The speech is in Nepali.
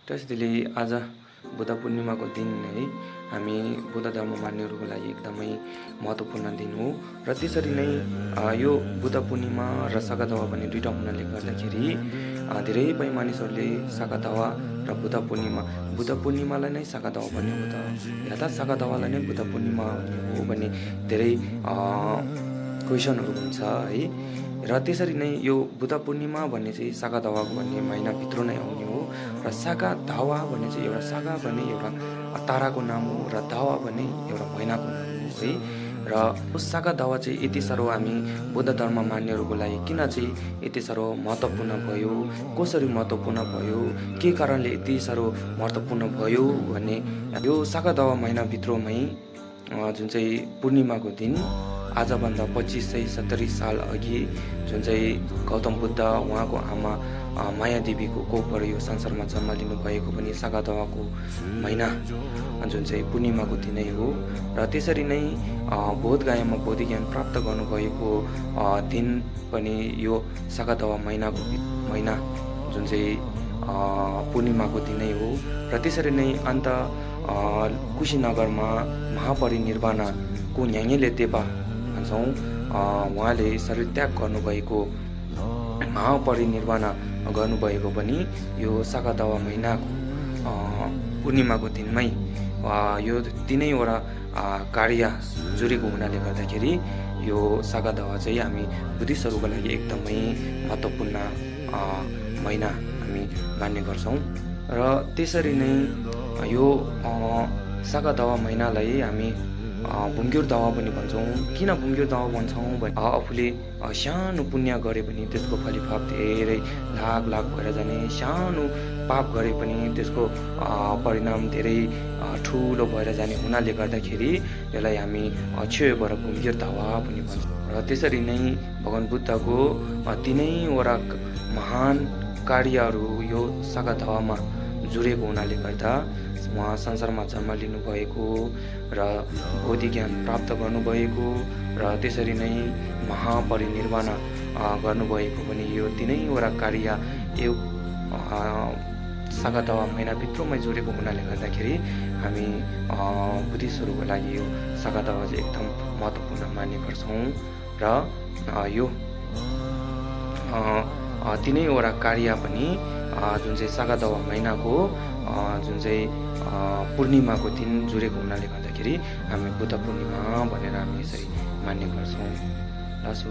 त्यसैले आज बुद्ध पूर्णिमाको दिन है हामी बुद्ध धर्म मान्नेहरूको लागि एकदमै महत्त्वपूर्ण दिन हो र त्यसरी नै यो बुद्ध पूर्णिमा र सागादावा भन्ने दुईटा हुनाले गर्दाखेरि धेरै मानिसहरूले सागादावा र बुद्ध पूर्णिमालाई नै सागादावा भन्ने हो त या त सागादावालाई नै बुद्ध पूर्णिमा हो भन्ने धेरै क्वेसनहरू हुन्छ है। र त्यसरी नै यो बुद्ध पूर्णिमा भन्ने चाहिँ सागादावा भन्ने महिनाभित्र नै आउने हो र सागादावा भन्ने चाहिँ सागा भन्ने एउटा ताराको नाम हो र दावा भन्ने एउटा महिनाको नाम हो है। र सागादावा चाहिँ यति साह्रो हामी बुद्ध धर्म मान्नेहरूको लागि किन चाहिँ यति साह्रो महत्त्वपूर्ण भयो, कसरी महत्त्वपूर्ण भयो, के कारणले यति साह्रो महत्त्वपूर्ण भयो भन्ने यो सागादावा महिनाभित्रमै जुन चाहिँ पूर्णिमाको दिन आजभन्दा 2570 साल अघि जुन चाहिँ गौतम बुद्ध उहाँको आमा माया देवीको कोखबाट यो संसारमा जन्म लिनुभएको पनि सागादावाको महिना जुन चाहिँ पूर्णिमाको दिनै हो। र त्यसरी नै बोधगयामा बौद्ध ज्ञान प्राप्त गर्नुभएको दिन पनि यो सागादावा महिना जुन चाहिँ पूर्णिमाको दिनै हो। र त्यसरी नै अन्त कुशीनगरमा महापरिनिर्वाणको न्याङले देवा भन्छौँ उहाँले शरीर त्याग गर्नुभएको महापरिनिर्वाण गर्नुभएको पनि यो सागादावा महिनाको पूर्णिमाको दिनमै यो तिनैवटा कार्य जोडेको हुनाले गर्दाखेरि यो सागादावा चाहिँ हामी बुद्धिस्टहरूको लागि एकदमै महत्त्वपूर्ण महिना हामी मान्ने गर्छौँ। र त्यसरी नै यो सागादावा महिनालाई हामी भुङ्ग्युर दावा पनि भन्छौँ। किन भुङ्ग्युर दावा भन्छौँ भने आफूले सानो पुण्य गरे पनि त्यसको फलिफाप धेरै लाख भएर जाने, सानो पाप गरे पनि त्यसको परिणाम धेरै ठुलो भएर जाने हुनाले गर्दाखेरि यसलाई हामी छेउबाट भुङ्ग्युर दावा पनि भन्छौँ। र त्यसरी नै भगवान बुद्धको तिनैवटा महान कार्यहरू यो सागादावामा जुडेको हुनाले गर्दा उहाँ संसारमा जन्म लिनुभएको र बोधि ज्ञान प्राप्त गर्नुभएको र त्यसरी नै महापरिनिर्वाण गर्नुभएको पनि यो तिनैवटा कार्य यो सागादावा महिनाभित्रमै जोडेको हुनाले गर्दाखेरि हामी बुद्धिस्टहरूको लागि यो सागादावा चाहिँ एकदम महत्त्वपूर्ण मान्ने गर्छौँ। र यो तिनैवटा कार्य पनि जुन चाहिँ सागादावा महिनाको जुन चाहिँ पूर्णिमाको दिन जुडेको हुनाले गर्दाखेरि हामी बुद्ध पूर्णिमा भनेर हामी यसरी मान्ने गर्छौँ। लासो